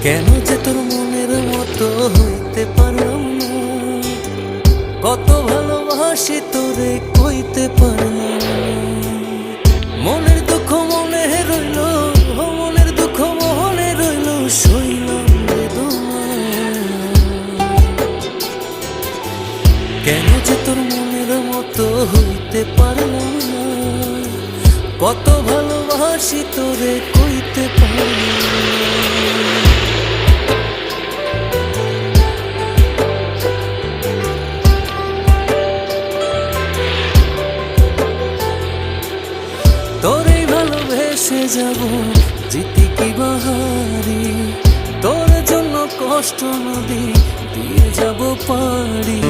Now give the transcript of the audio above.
কেন যে তোর মনের মতো হইতে পারলাম না, কত ভালোবাসি তোরে কইতে পারলাম না। মনের দুঃখ মনে রইল, মনের দুঃখ মনে রইল, সইলাম বেদনা। কেন যে তোর মনের মতো হইতে পারলাম না, কত ভালোবাসি তোরে কইতে পারলাম না। তোরে ভালোবেসে যাব জিতি কি বাহারি, তোর জন্য কষ্ট নদী দিয়ে যাব পারি।